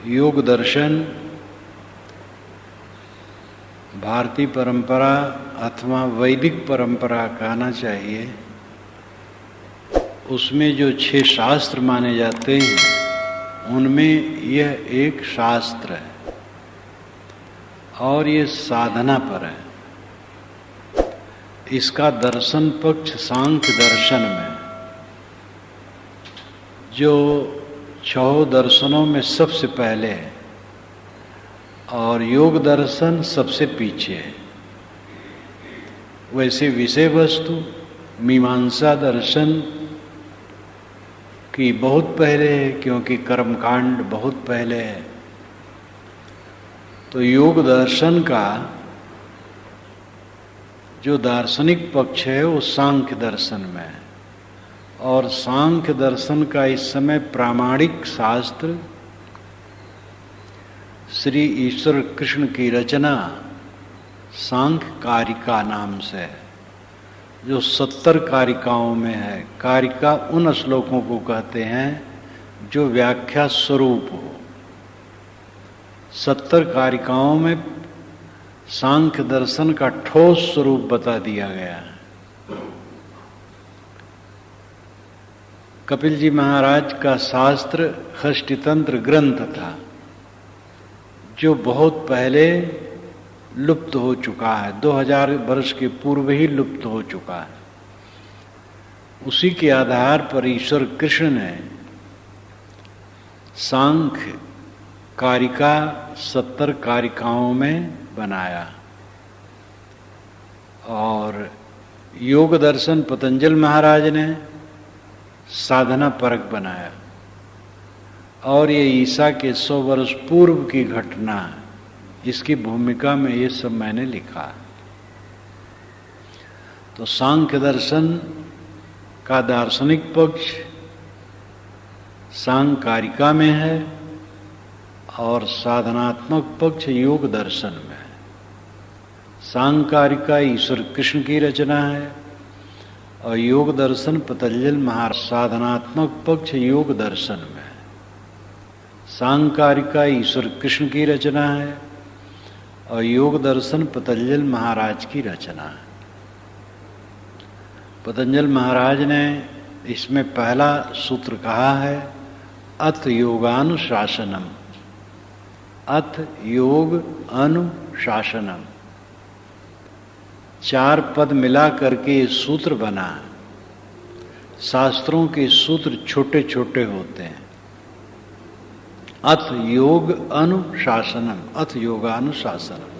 योग दर्शन भारतीय परंपरा अथवा वैदिक परंपरा कहना चाहिए, उसमें जो 6 शास्त्र माने जाते हैं उनमें यह एक शास्त्र है और ये साधना पर है। इसका दर्शन पक्ष सांख्य दर्शन में, जो 6 दर्शनों में सबसे पहले है, और योग दर्शन सबसे पीछे है। वैसे विषय वस्तु मीमांसा दर्शन की बहुत पहले है, क्योंकि कर्मकांड बहुत पहले है। तो योग दर्शन का जो दार्शनिक पक्ष है वो सांख्य दर्शन में है, और सांख्य दर्शन का इस समय प्रामाणिक शास्त्र श्री ईश्वर कृष्ण की रचना सांख्य कारिका नाम से है, जो 70 कारिकाओं में है। कारिका उन श्लोकों को कहते हैं जो व्याख्या स्वरूप हो। 70 कारिकाओं में सांख्य दर्शन का ठोस स्वरूप बता दिया गया है। कपिल जी महाराज का शास्त्र षष्टितंत्र ग्रंथ था, जो बहुत पहले लुप्त हो चुका है, 2000 वर्ष के पूर्व ही लुप्त हो चुका है। उसी के आधार पर ईश्वर कृष्ण ने सांख्य कारिका 70 कारिकाओं में बनाया, और योग दर्शन पतंजल महाराज ने साधना परक बनाया, और ये ईसा के 100 वर्ष पूर्व की घटना है। इसकी भूमिका में ये सब मैंने लिखा है। तो सांख्य दर्शन का दार्शनिक पक्ष सांख्य कारिका में है, और साधनात्मक पक्ष योग दर्शन में है। सांख्य कारिका ईश्वर कृष्ण की रचना है, और योग दर्शन पतंजल महाराज। साधनात्मक पक्ष योग दर्शन में है। सांख्य कारिका ईश्वर कृष्ण की रचना है, और योग दर्शन पतंजल महाराज की रचना है। पतंजल महाराज ने इसमें पहला सूत्र कहा है अथ योगानुशासनम। अथ योग अनुशासनम, 4 पद मिला करके ये सूत्र बना है। शास्त्रों के सूत्र छोटे छोटे होते हैं। अथ योग अनुशासनम, अथ योगानुशासनम।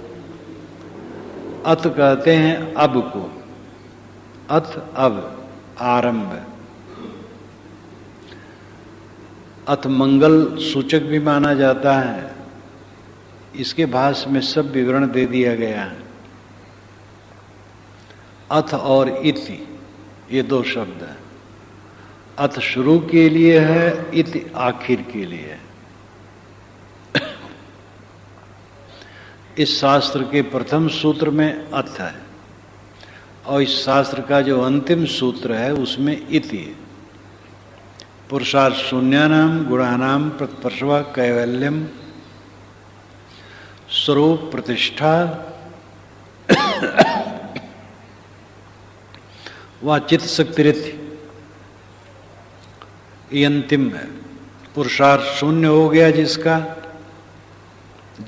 अथ कहते हैं अब को, अथ अब, आरंभ। अथ मंगल सूचक भी माना जाता है। इसके भाष्य में सब विवरण दे दिया गया है। अथ और इति ये 2 शब्द हैं। अथ शुरू के लिए है, इति आखिर के लिए है। इस शास्त्र के प्रथम सूत्र में अथ है, और इस शास्त्र का जो अंतिम सूत्र है उसमें इति है। पुरुषार्थ शून्यानाम गुणानाम प्रत्प्रसव कैवल्यम स्वरूप प्रतिष्ठा व चित्त शक्तिरिति, ये अंतिम है। पुरुषार्थ शून्य हो गया, जिसका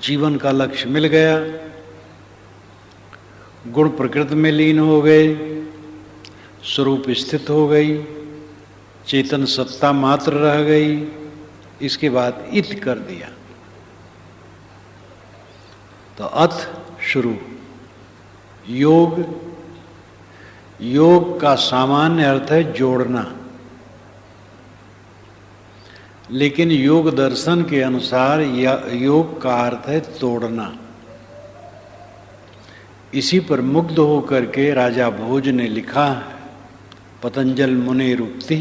जीवन का लक्ष्य मिल गया, गुण प्रकृति में लीन हो गए, स्वरूप स्थित हो गई, चेतन सत्ता मात्र रह गई। इसके बाद इत कर दिया। तो अथ शुरू। योग, योग का सामान्य अर्थ है जोड़ना, लेकिन योग दर्शन के अनुसार योग का अर्थ है तोड़ना। इसी पर मुग्ध होकर के राजा भोज ने लिखा है, पतंजल मुनिरुक्ति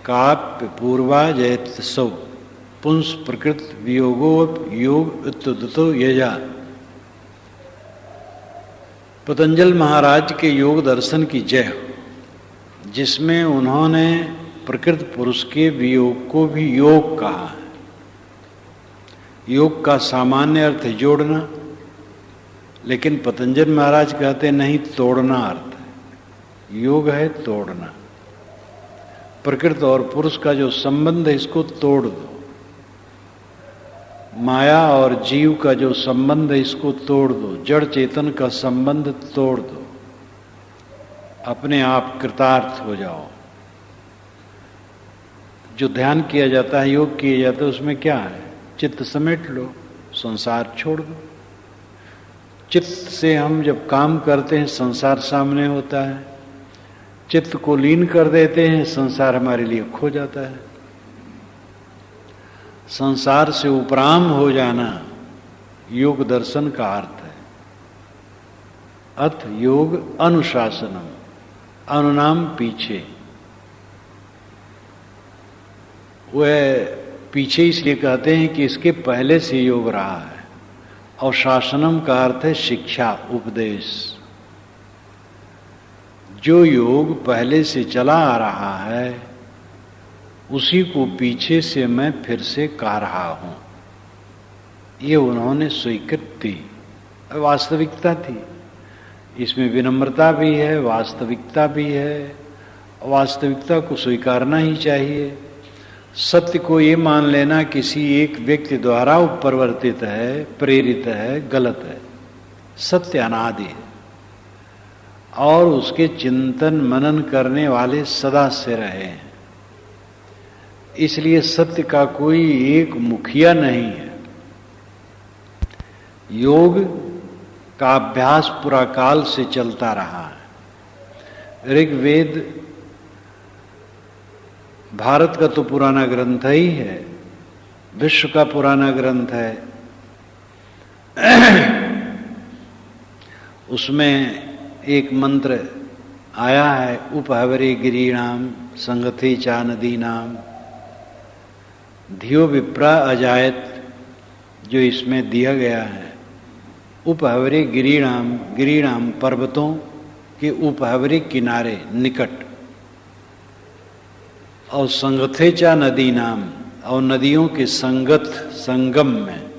काप्य पूर्वा जयत्सौ पुंस प्रकृत वियोगो योग उत्तुदतो यजा। पतंजल महाराज के योग दर्शन की जय हो, जिसमें उन्होंने प्रकृत पुरुष के वियोग को भी योग कहा है। योग का सामान्य अर्थ है जोड़ना, लेकिन पतंजलि महाराज कहते नहीं, तोड़ना अर्थ है। योग है तोड़ना। प्रकृति और पुरुष का जो संबंध है इसको तोड़ दो, माया और जीव का जो संबंध है इसको तोड़ दो, जड़ चेतन का संबंध तोड़ दो, अपने आप कृतार्थ हो जाओ। जो ध्यान किया जाता है, योग किया जाता है, उसमें क्या है? चित्त समेट लो, संसार छोड़ दो। चित्त से हम जब काम करते हैं संसार सामने होता है, चित्त को लीन कर देते हैं, संसार हमारे लिए खो जाता है। संसार से उपराम हो जाना योग दर्शन का अर्थ है। अथ योग अनुशासनम, अनुनाम पीछे। वह पीछे इसलिए कहते हैं कि इसके पहले से योग रहा है, और शासनम का अर्थ है शिक्षा, उपदेश। जो योग पहले से चला आ रहा है उसी को पीछे से मैं फिर से कह रहा हूं, ये उन्होंने स्वीकृति, वास्तविकता थी। इसमें विनम्रता भी है, वास्तविकता भी है। वास्तविकता को स्वीकारना ही चाहिए। सत्य को ये मान लेना किसी एक व्यक्ति द्वारा उपरिवर्तित है, प्रेरित है, गलत है। सत्य अनादि है और उसके चिंतन मनन करने वाले सदा से रहे हैं। इसलिए सत्य का कोई एक मुखिया नहीं है। योग का अभ्यास पूरा काल से चलता रहा है। ऋग्वेद भारत का तो पुराना ग्रंथ ही है, विश्व का पुराना ग्रंथ है। उसमें एक मंत्र आया है, उपहवरे गिरीणाम संगथे चा नदीनाम धियो विप्रा अजायत, जो इसमें दिया गया है। उपहवरे गिरीणाम, गिरीणाम पर्वतों के उपहवरे किनारे निकट, और संगथे चा नदी नाम, और नदियों के संगत संगम में।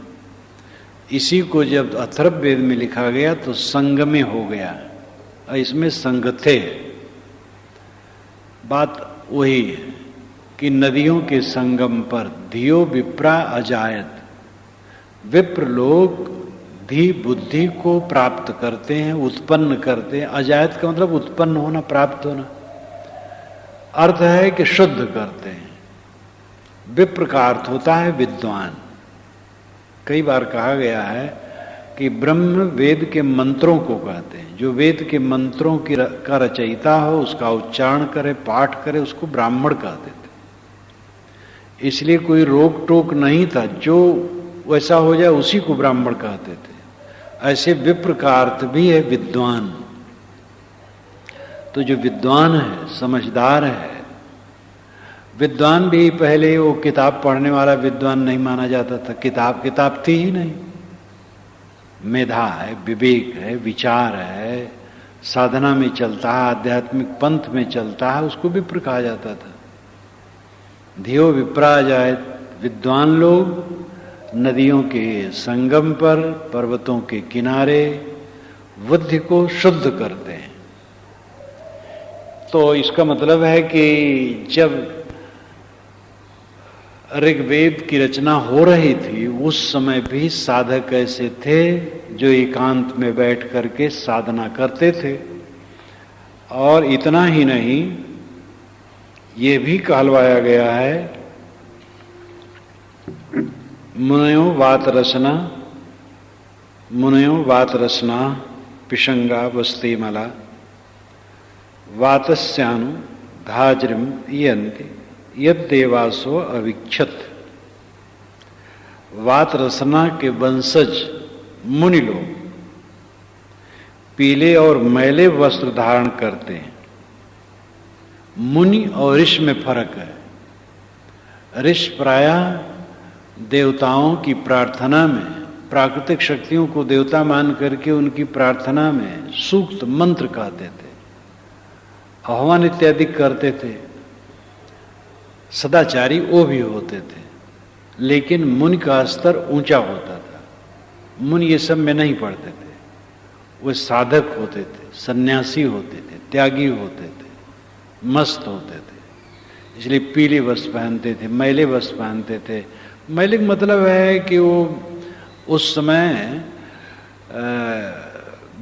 इसी को जब अथर्ववेद में लिखा गया तो संगमे हो गया, और इसमें संगथे। बात वही है कि नदियों के संगम पर धियो विप्रा अजायत, विप्र लोग धी बुद्धि को प्राप्त करते हैं, उत्पन्न करते हैं। अजायत का मतलब उत्पन्न होना, प्राप्त होना। अर्थ है कि शुद्ध करते हैं। विप्र का अर्थ होता है विद्वान। कई बार कहा गया है कि ब्रह्म वेद के मंत्रों को कहते हैं। जो वेद के मंत्रों की का रचयिता हो, उसका उच्चारण करे, पाठ करे, उसको ब्राह्मण कहते थे। इसलिए कोई रोक टोक नहीं था, जो वैसा हो जाए उसी को ब्राह्मण कहते थे। ऐसे विप्र का अर्थ भी है विद्वान। तो जो विद्वान है, समझदार है। विद्वान भी पहले वो किताब पढ़ने वाला विद्वान नहीं माना जाता था। किताब थी ही नहीं। मेधा है, विवेक है, विचार है, साधना में चलता है, आध्यात्मिक पंथ में चलता है, उसको विप्र कहा जाता था। धियो विप्रा जाए, विद्वान लोग नदियों के संगम पर, पर्वतों के किनारे बुद्धि को शुद्ध करते हैं। तो इसका मतलब है कि जब ऋग्वेद की रचना हो रही थी उस समय भी साधक ऐसे थे जो एकांत में बैठ करके साधना करते थे। और इतना ही नहीं, ये भी कहलवाया गया है, मुनयो वात रसना पिशंगा वस्ती मला वातस्यानु धाज्रिम यन्ति यद देवासो अविक्षत। वात रसना के वंशज मुनि लोग पीले और मैले वस्त्र धारण करते हैं। मुनि और ऋषि में फर्क है। ऋषि प्रायः देवताओं की प्रार्थना में, प्राकृतिक शक्तियों को देवता मान करके उनकी प्रार्थना में सूक्त मंत्र कहते थे, आह्वान इत्यादि करते थे। सदाचारी वो भी होते थे। लेकिन मुनि का स्तर ऊंचा होता था। मुनि ये सब में नहीं पढ़ते थे, वे साधक होते थे, सन्यासी होते थे, त्यागी होते थे, मस्त होते थे। इसलिए पीले वस्त्र पहनते थे, मैले वस्त्र पहनते थे। मैले का मतलब है कि वो उस समय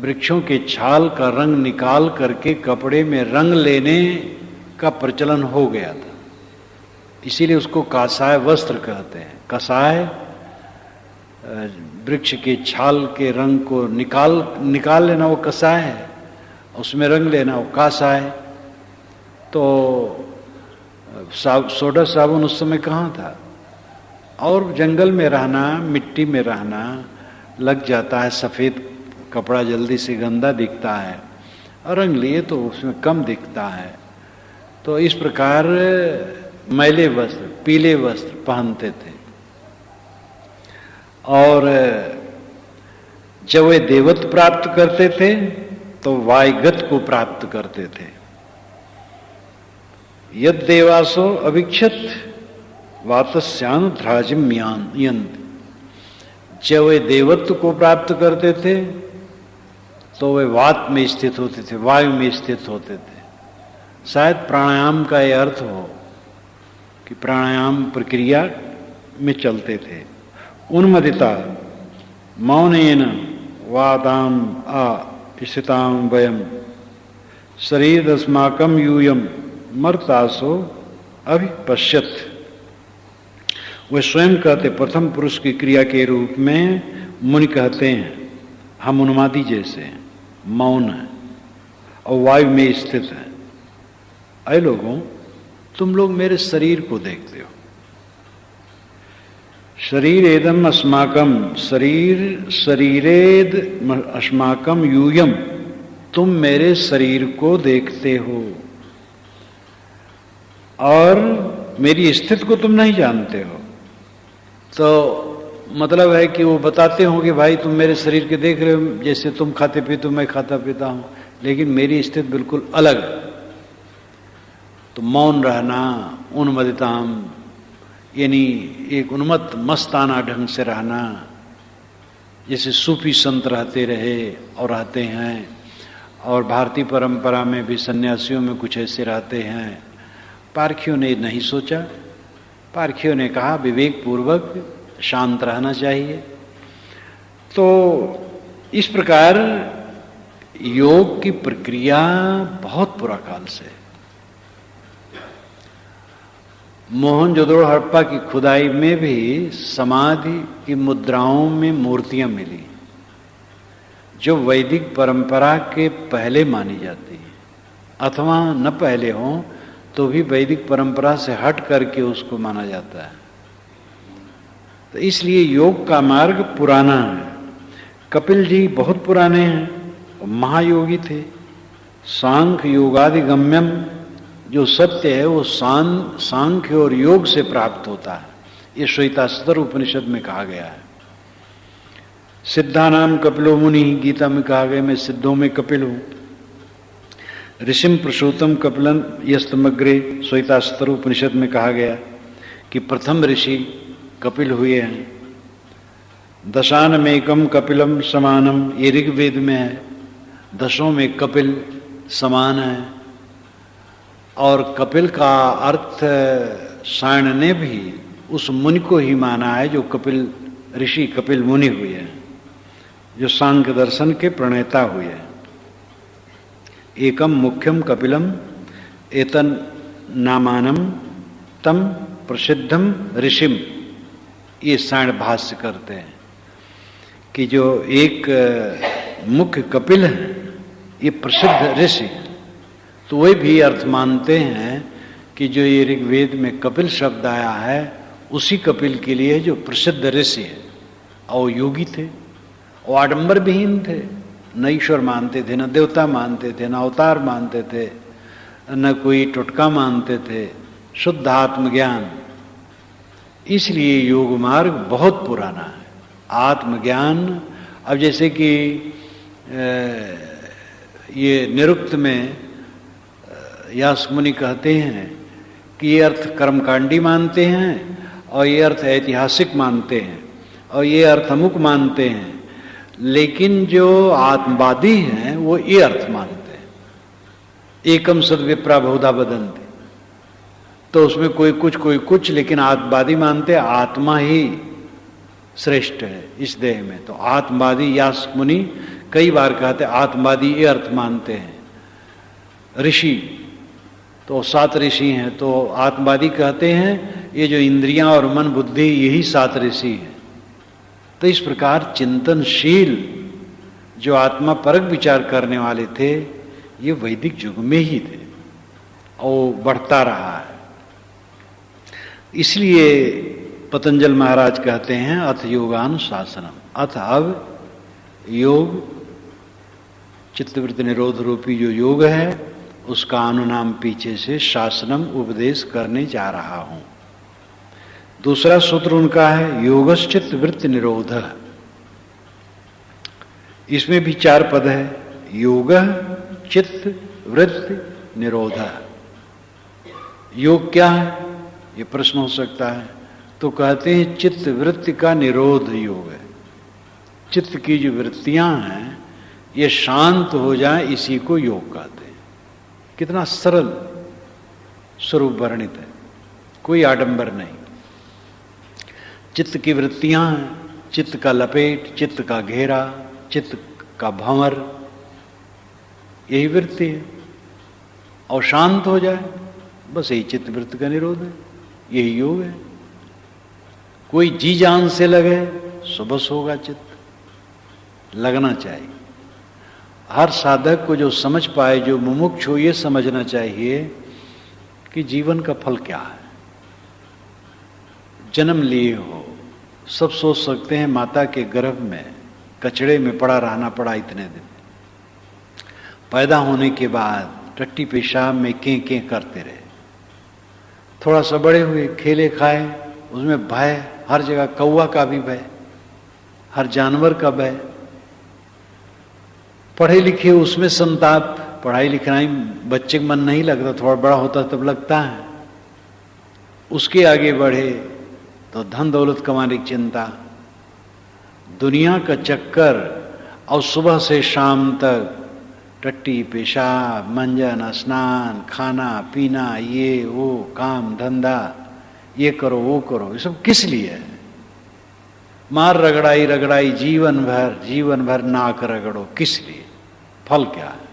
वृक्षों के छाल का रंग निकाल करके कपड़े में रंग लेने का प्रचलन हो गया था, इसीलिए उसको कासाय वस्त्र कहते हैं। कसाय वृक्ष के छाल के रंग को निकाल लेना, वो कसाय है, उसमें रंग लेना वो कासाय। तो सोडा साबुन उस समय कहाँ था, और जंगल में रहना, मिट्टी में रहना, लग जाता है, सफ़ेद कपड़ा जल्दी से गंदा दिखता है, और रंग लिए तो उसमें कम दिखता है। तो इस प्रकार मैले वस्त्र, पीले वस्त्र पहनते थे। और जब वे देवत्व प्राप्त करते थे तो वायुगत को प्राप्त करते थे। यद देवासो अभिक्षत वातस्यान ध्राजिम यंत। जब वे देवत्व को प्राप्त करते थे तो वे वात में स्थित होते थे, वायु में स्थित होते थे। शायद प्राणायाम का यह अर्थ हो कि प्राणायाम प्रक्रिया में चलते थे। उन्मदिता मौनेन वादाम आ स्थिताम वयम शरीर अस्माकम यूयम मर्तासो अभिपश्यत। वे स्वयं कहते, प्रथम पुरुष की क्रिया के रूप में मुनि कहते हैं, हम उन्मादी जैसे हैं, मौन है और वायु में स्थित है। ऐ लोगों, तुम लोग मेरे शरीर को देखते हो। शरीर एदम अस्माकम, शरीरेद अस्माकम यूयम, तुम मेरे शरीर को देखते हो और मेरी स्थिति को तुम नहीं जानते हो। तो मतलब है कि वो बताते हो कि भाई तुम मेरे शरीर के देख रहे हो, जैसे तुम खाते पीते हो, मैं खाता पीता हूं, लेकिन मेरी स्थिति बिल्कुल अलग है। तो मौन रहना, उन्मदिताम, यानी एक उन्मत्त मस्ताना ढंग से रहना, जैसे सूफी संत रहते रहे और रहते हैं, और भारतीय परंपरा में भी सन्यासियों में कुछ ऐसे रहते हैं। पारखियों ने नहीं सोचा, पारखियों ने कहा विवेक पूर्वक शांत रहना चाहिए। तो इस प्रकार योग की प्रक्रिया बहुत पुराकाल से, मोहनजोदड़ो हड़प्पा की खुदाई में भी समाधि की मुद्राओं में मूर्तियां मिली जो वैदिक परंपरा के पहले मानी जाती है, अथवा न पहले हों तो भी वैदिक परंपरा से हट करके उसको माना जाता है। तो इसलिए योग का मार्ग पुराना है। कपिल जी बहुत पुराने हैं, महायोगी थे। सांख्य योगादि गम्यम, जो सत्य है वो सांख्य और योग से प्राप्त होता है, ये श्वेताश्वतर उपनिषद में कहा गया है। सिद्धानाम कपिलो मुनि, गीता में कहा गया मैं सिद्धों में कपिल हूं। ऋषिम पुरुषोत्तम कपिलन यस्तमग्रे, श्वेताश्वतर उपनिषद में कहा गया कि प्रथम ऋषि कपिल हुए हैं। दशानमेकम कपिलम समानम, ये ऋग्वेद में है, दशों में कपिल समान है। और कपिल का अर्थ सायण ने भी उस मुनि को ही माना है जो कपिल ऋषि, कपिल मुनि हुए हैं, जो सांख्य दर्शन के प्रणेता हुए हैं। एकम मुख्यम कपिलम एतन नामानम तम प्रसिद्धम ऋषिम, ये सायण भाष्य करते हैं कि जो एक मुख्य कपिल है ये प्रसिद्ध ऋषि। तो वे भी अर्थ मानते हैं कि जो ये ऋग्वेद में कपिल शब्द आया है उसी कपिल के लिए जो प्रसिद्ध ऋषि है, और योगी थे, और आडंबर विहीन थे, न ईश्वर मानते थे, न देवता मानते थे, न अवतार मानते थे, न कोई टुटका मानते थे, शुद्ध आत्मज्ञान। इसलिए योग मार्ग बहुत पुराना है। आत्मज्ञान, अब जैसे कि ये निरुक्त में यास्क मुनि कहते हैं कि ये अर्थ कर्मकांडी मानते हैं और ये अर्थ ऐतिहासिक मानते हैं और ये अर्थ अमुक मानते हैं, लेकिन जो आत्मवादी हैं वो ये अर्थ मानते हैं, एकम सद विप्रा बहुधा बदंती। तो उसमें कोई कुछ, लेकिन आत्मवादी मानते हैं आत्मा ही श्रेष्ठ है इस देह में। तो आत्मवादी यास मुनि कई बार कहते आत्मवादी ये अर्थ मानते हैं। ऋषि तो 7 ऋषि हैं, तो आत्मवादी कहते हैं ये जो इंद्रियां और मन बुद्धि यही 7 ऋषि हैं। तो इस प्रकार चिंतनशील जो आत्मा परक विचार करने वाले थे ये वैदिक युग में ही थे और बढ़ता रहा है। इसलिए पतंजल महाराज कहते हैं अथ योगानुशासनम, अथ अब योग चित्तवृत्ति निरोध रूपी जो योग है उसका अनुनाम पीछे से शासनम उपदेश करने जा रहा हूं। दूसरा सूत्र उनका है योगश्चित्त वृत्ति निरोध। इसमें भी 4 पद है, योग चित्त वृत्ति निरोध। योग क्या है ये प्रश्न हो सकता है, तो कहते हैं चित्त वृत्ति का निरोध योग है। चित्त की जो वृत्तियां हैं ये शांत हो जाए, इसी को योग कहते हैं। कितना सरल स्वरूप वर्णित है, कोई आडंबर नहीं। चित्त की वृत्तियां हैं, चित्त का लपेट, चित्त का घेरा, चित्त का भंवर, यही वृत्ति है। और शांत हो जाए बस यही चित्त वृत्ति का निरोध है, यही योग है। कोई जी जान से लगे सो बस होगा चित्त, लगना चाहिए। हर साधक को जो समझ पाए, जो मुमुक्ष हो, ये समझना चाहिए कि जीवन का फल क्या है। जन्म लिए हो, सब सोच सकते हैं माता के गर्भ में कचड़े में पड़ा रहना पड़ा इतने दिन। पैदा होने के बाद टट्टी पेशाब में कें करते रहे, थोड़ा सा बड़े हुए, खेले खाए, उसमें भय, हर जगह कौवा का भी भय, हर जानवर का भय। पढ़े लिखे उसमें संताप, पढ़ाई लिखाई बच्चे का मन नहीं लगता, थोड़ा बड़ा होता तब लगता है। उसके आगे बढ़े तो धन दौलत कमाने की चिंता, दुनिया का चक्कर, और सुबह से शाम तक टट्टी पेशाब, मंजन, स्नान, खाना पीना, ये वो काम धंधा, ये करो वो करो, ये सब किस लिए है? मार रगड़ाई जीवन भर नाक रगड़ो, किस लिए? फल क्या है?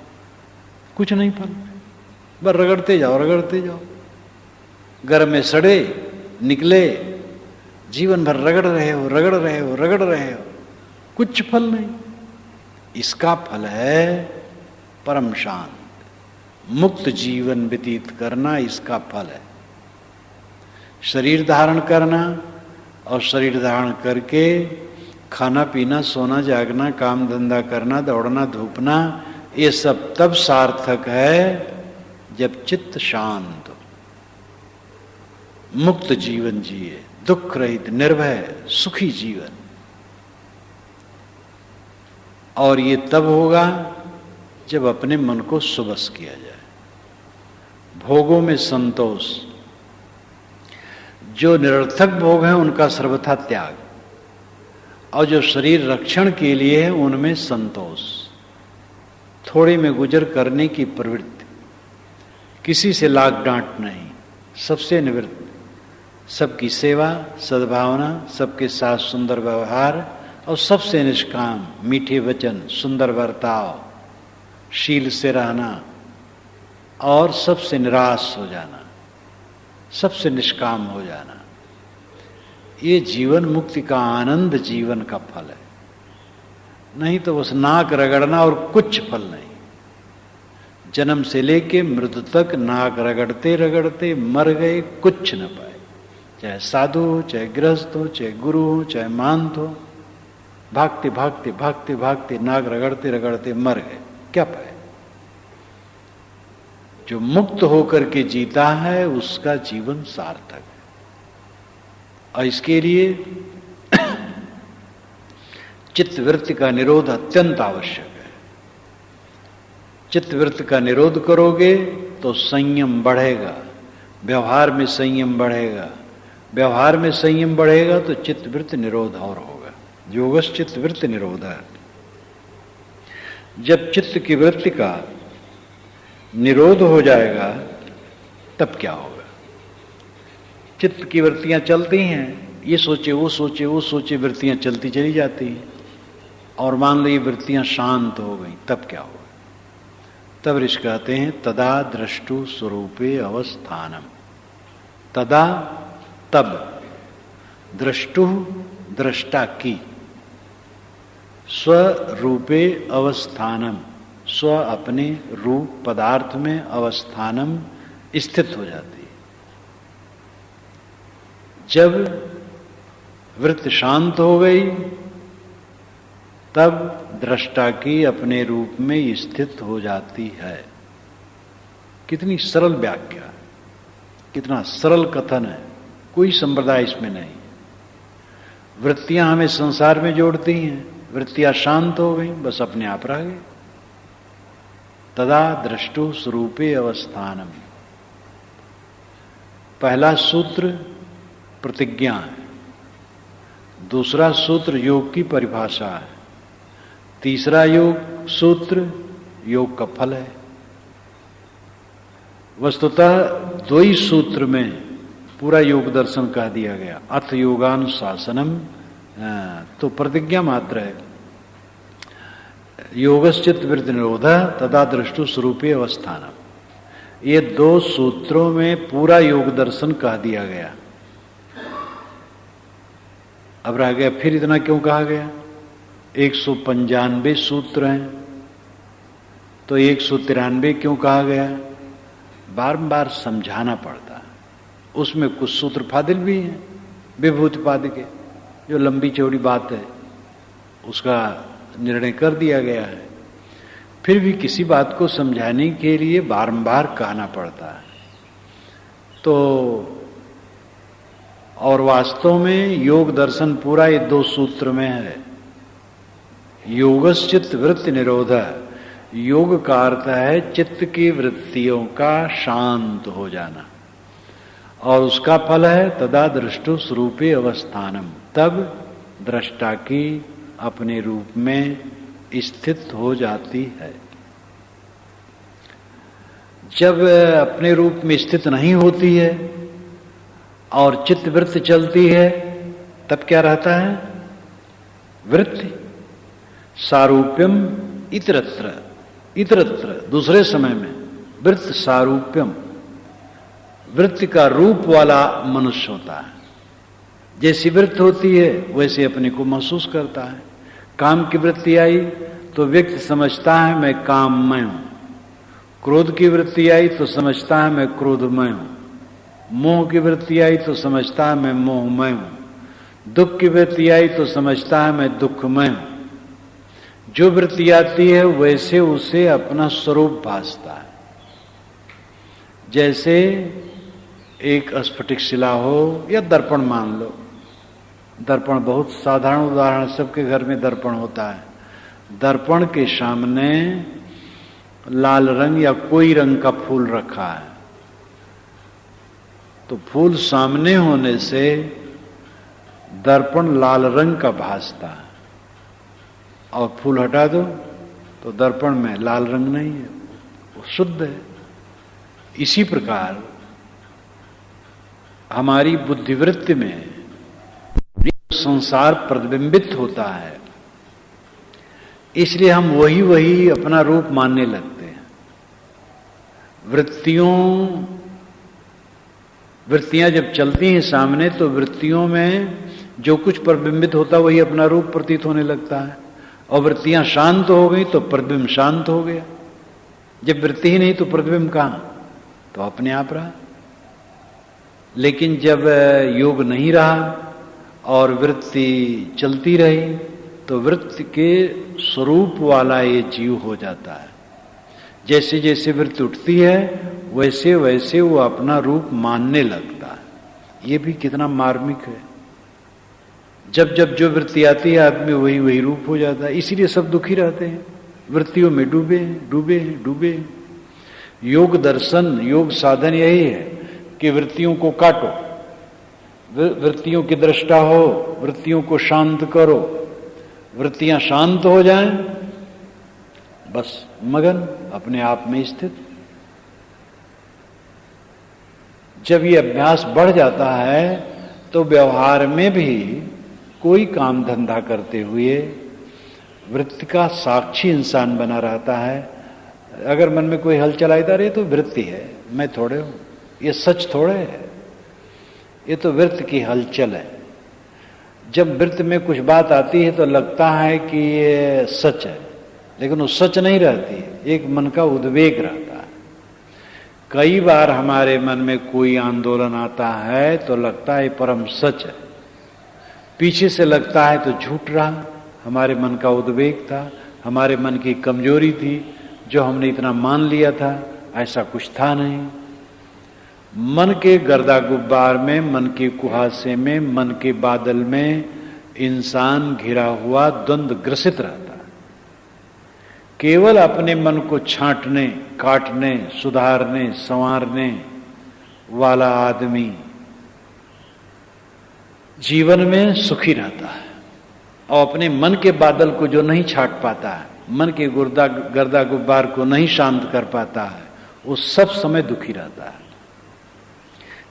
कुछ नहीं फल, बस रगड़ते जाओ। घर में सड़े निकले, जीवन भर रगड़ रहे हो, कुछ फल नहीं। इसका फल है परम शांत मुक्त जीवन व्यतीत करना, इसका फल है। शरीर धारण करना, और शरीर धारण करके खाना पीना, सोना जागना, काम धंधा करना, दौड़ना धूपना, ये सब तब सार्थक है जब चित्त शांत हो, मुक्त जीवन जिए, दुख रहित निर्भय सुखी जीवन। और ये तब होगा जब अपने मन को सुबस किया जाए, भोगों में संतोष। जो निरर्थक भोग है उनका सर्वथा त्याग, और जो शरीर रक्षण के लिए है उनमें संतोष। थोड़े में गुजर करने की प्रवृत्ति, किसी से लाग डांट नहीं, सबसे निवृत्त, सबकी सेवा, सद्भावना, सबके साथ सुंदर व्यवहार, और सबसे निष्काम, मीठे वचन, सुंदर बर्ताव, शील से रहना, और सबसे निराश हो जाना, सबसे निष्काम हो जाना। ये जीवन मुक्ति का आनंद जीवन का फल है। नहीं तो बस नाक रगड़ना और कुछ फल नहीं। जन्म से लेके मृत्यु तक नाक रगड़ते रगड़ते मर गए, कुछ न पाए। चाहे साधु हो, चाहे गृहस्थ हो, चाहे गुरु हो, चाहे महंत हो, भागते भागते भागते भागते नाक रगड़ते रगड़ते मर गए, क्या पाए? जो मुक्त होकर के जीता है उसका जीवन सार्थक है। और इसके लिए चित्तवृत्ति का निरोध अत्यंत आवश्यक है। चित्तवृत्ति का निरोध करोगे तो संयम बढ़ेगा, व्यवहार में संयम बढ़ेगा, व्यवहार में संयम बढ़ेगा तो चित्तवृत्ति निरोध और होगा। योगस चित्तवृत्ति निरोध है। जब चित्त की वृत्ति का निरोध हो जाएगा तब क्या होगा? चित्त की वृत्तियां चलती हैं, ये सोचे वो सोचे वो सोचे, वृत्तियां चलती चली जाती हैं, और मान लो ये वृत्तियां शांत हो गई, तब क्या होगा? तब ऋषि कहते हैं तदा द्रष्टु स्वरूपे अवस्थानम। तदा तब, द्रष्टु दृष्टा की, स्वरूपे अवस्थानम, स्व अपने रूप पदार्थ में अवस्थानम स्थित हो जाती है। जब वृत्ति शांत हो गई तब दृष्टा की अपने रूप में स्थित हो जाती है। कितनी सरल व्याख्या, कितना सरल कथन है, कोई संप्रदाय इसमें नहीं। वृत्तियां हमें संसार में जोड़ती हैं, वृत्तियां शांत हो गई, बस अपने आप रह गए। तदा दृष्टु स्वरूपे अवस्थानम। पहला सूत्र प्रतिज्ञा है, दूसरा सूत्र योग की परिभाषा है, तीसरा योग सूत्र योग का फल है। वस्तुतः दो ही सूत्र में पूरा योग दर्शन कह दिया गया। अथ योगानुशासनम तो प्रतिज्ञा मात्र है। योगश्चित्त वृत्ति निरोध तदा दृष्टु स्वरूपे अवस्थानम, ये दो सूत्रों में पूरा योग दर्शन कह दिया गया। अब रह गया फिर इतना क्यों कहा गया? 195 सूत्र हैं तो 193 क्यों कहा गया? बार-बार समझाना पड़ता है। उसमें कुछ सूत्र फादिल भी हैं, विभूतिपाद के, जो लंबी चौड़ी बात है उसका निर्णय कर दिया गया है। फिर भी किसी बात को समझाने के लिए बारंबार कहना पड़ता है। तो और वास्तव में योग दर्शन पूरा ये दो सूत्र में है। योगश्चित्त वृत्ति निरोध, योग का अर्थ है चित्त की वृत्तियों का शांत हो जाना, और उसका फल है तदा दृष्टु स्वरूपे अवस्थानम, तब दृष्टा की अपने रूप में स्थित हो जाती है। जब अपने रूप में स्थित नहीं होती है और चित्त वृत्ति चलती है तब क्या रहता है? वृत्ति सारूप्यम इतरत्र, इतरत्र दूसरे समय में वृत्ति सारूप्यम, वृत्ति का रूप वाला मनुष्य होता है। जैसी वृत्ति होती है वैसे अपने को महसूस करता है। काम की वृत्ति आई तो व्यक्ति समझता है मैं काममय हूं, क्रोध की वृत्ति आई तो समझता है मैं क्रोधमय हूं, मोह की वृत्ति आई तो समझता है मैं मोहमय हूं, दुख की वृत्ति आई तो समझता है मैं दुखमय हूं। जो वृत्ति आती है वैसे उसे अपना स्वरूप भासता है। जैसे एक स्फटिक शिला हो या दर्पण मान लो, दर्पण बहुत साधारण उदाहरण, सबके घर में दर्पण होता है। दर्पण के सामने लाल रंग या कोई रंग का फूल रखा है, तो फूल सामने होने से दर्पण लाल रंग का भासता है, और फूल हटा दो तो दर्पण में लाल रंग नहीं है, वो शुद्ध है। इसी प्रकार हमारी बुद्धिवृत्ति में संसार प्रतिबिंबित होता है, इसलिए हम वही वही अपना रूप मानने लगते हैं। वृत्तियां जब चलती हैं सामने तो वृत्तियों में जो कुछ प्रतिबिंबित होता वही अपना रूप प्रतीत होने लगता है, और वृत्तियां शांत हो गई तो प्रतिबिंब शांत हो गया। जब वृत्ति ही नहीं तो प्रतिबिंब कहां? तो अपने आप रहा। लेकिन जब योग नहीं रहा और वृत्ति चलती रही तो वृत्ति के स्वरूप वाला ये जीव हो जाता है। जैसे जैसे वृत्ति उठती है वैसे वैसे वो अपना रूप मानने लगता है। ये भी कितना मार्मिक है। जब जब जो वृत्ति आती है आदमी वही वही रूप हो जाता है। इसीलिए सब दुखी रहते हैं, वृत्तियों में डूबे डूबे डूबे। योग दर्शन, योग साधन यही है कि वृत्तियों को काटो, वृत्तियों की दृष्टा हो, वृत्तियों को शांत करो, वृत्तियां शांत हो जाएं, बस मगन अपने आप में स्थित। जब ये अभ्यास बढ़ जाता है तो व्यवहार में भी कोई काम धंधा करते हुए वृत्ति का साक्षी इंसान बना रहता है। अगर मन में कोई हलचल आता रहे तो वृत्ति है, मैं थोड़े हूं, ये सच थोड़े है, ये तो वृत्ति की हलचल है। जब वृत्ति में कुछ बात आती है तो लगता है कि ये सच है, लेकिन वो सच नहीं रहती है, एक मन का उद्वेग रहता है। कई बार हमारे मन में कोई आंदोलन आता है तो लगता है परम सच है, पीछे से लगता है तो झूठ रहा, हमारे मन का उद्वेग था, हमारे मन की कमजोरी थी, जो हमने इतना मान लिया था, ऐसा कुछ था नहीं। मन के गर्दा गुब्बार में, मन के कुहासे में, मन के बादल में इंसान घिरा हुआ द्वंद्व ग्रसित रहता है। केवल अपने मन को छांटने, काटने, सुधारने, संवारने वाला आदमी जीवन में सुखी रहता है, और अपने मन के बादल को जो नहीं छाट पाता है, मन के गर्दा गुब्बार को नहीं शांत कर पाता है, वो सब समय दुखी रहता है।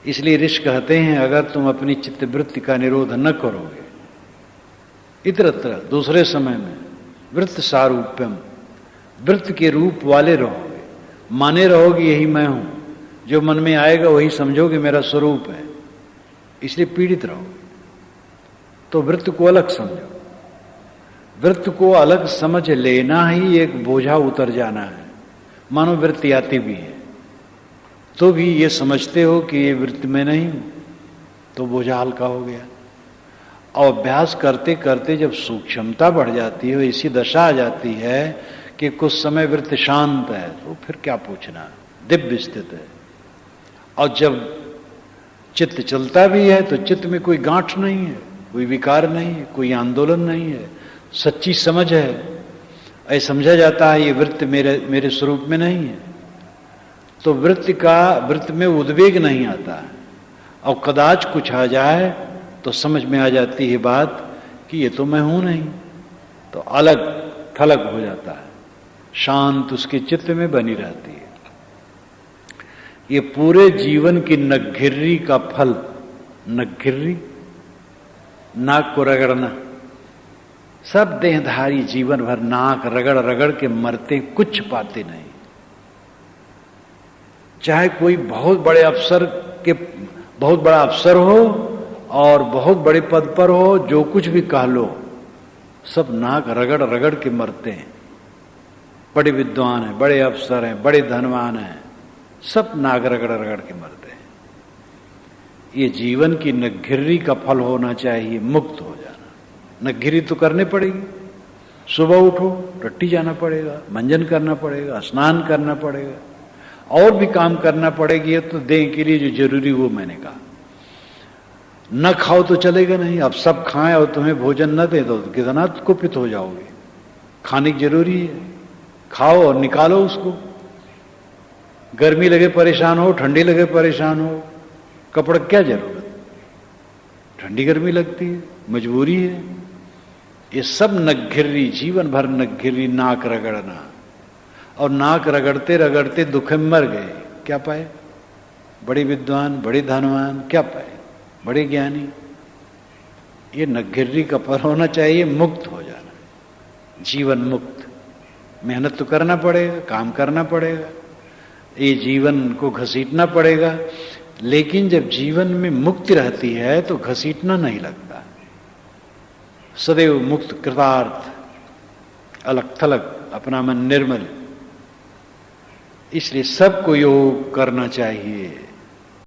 इसलिए ऋषि कहते हैं, अगर तुम अपनी चित्तवृत्ति का निरोध न करोगे, इतरत्र दूसरे समय में वृत्त सारूप्यम, वृत्त के रूप वाले रहोगे, माने रहोगे यही मैं हूं, जो मन में आएगा वही समझोगे मेरा स्वरूप है, इसलिए पीड़ित रहोगे। तो वृत्त को अलग समझो। वृत्त को अलग समझ लेना ही एक बोझा उतर जाना है। मानो वृत्ति आती भी है तो भी ये समझते हो कि ये वृत्ति में नहीं हूं, तो बोझा हल्का हो गया। और अभ्यास करते करते जब सूक्ष्मता बढ़ जाती है, इसी दशा आ जाती है कि कुछ समय वृत्ति शांत है, तो फिर क्या पूछना, दिव्य स्थित है। और जब चित्त चलता भी है तो चित्त में कोई गांठ नहीं है, कोई विकार नहीं है, कोई आंदोलन नहीं है, सच्ची समझ है। ऐसा समझा जाता है ये वृत्ति मेरे स्वरूप में नहीं है, तो वृत्ति में उद्वेग नहीं आता है। और कदाच कुछ आ जाए तो समझ में आ जाती है बात कि ये तो मैं हूं नहीं, तो अलग थलग हो जाता है, शांत उसके चित्त में बनी रहती है। ये पूरे जीवन की नग्घिर्री का फल, नग्घिर्री नाक को रगड़ना, सब देहधारी जीवन भर नाक रगड़ रगड़ के मरते, कुछ पाते नहीं। चाहे कोई बहुत बड़े अफसर के बहुत बड़ा अफसर हो और बहुत बड़े पद पर हो, जो कुछ भी कह लो, सब नाक रगड़ रगड़ के मरते हैं। बड़े विद्वान हैं, बड़े अफसर हैं, बड़े धनवान हैं, सब नाक रगड़ रगड़ के मरते हैं। ये जीवन की नग्घिर्री का फल होना चाहिए, मुक्त हो जाना। नग्घिर्री तो करने पड़ेगी, सुबह उठो, टट्टी जाना पड़ेगा, मंजन करना पड़ेगा, स्नान करना पड़ेगा, और भी काम करना पड़ेगी। ये तो देह के लिए जो जरूरी वो मैंने कहा। न खाओ तो चलेगा नहीं, अब सब खाएं और तुम्हें भोजन न दे तो कितना कुपित हो जाओगे। खाने की जरूरी है, खाओ और निकालो उसको। गर्मी लगे परेशान हो, ठंडी लगे परेशान हो, कपड़ा क्या जरूरत, ठंडी गर्मी लगती है, मजबूरी है। ये सब नग्घिर्री, जीवन भर नग्घिर्री, नाक रगड़ना, और नाक रगड़ते रगड़ते दुख में मर गए, क्या पाए? बड़े विद्वान, बड़े धनवान, क्या पाए? बड़े ज्ञानी। ये नग्घिर्री का फल होना चाहिए, मुक्त हो जाना, जीवन मुक्त। मेहनत तो करना पड़ेगा, काम करना पड़ेगा, ये जीवन को घसीटना पड़ेगा, लेकिन जब जीवन में मुक्ति रहती है तो घसीटना नहीं लगता, सदैव मुक्त, कृतार्थ, अलग थलग, अपना मन निर्मल। इसलिए सबको योग करना चाहिए।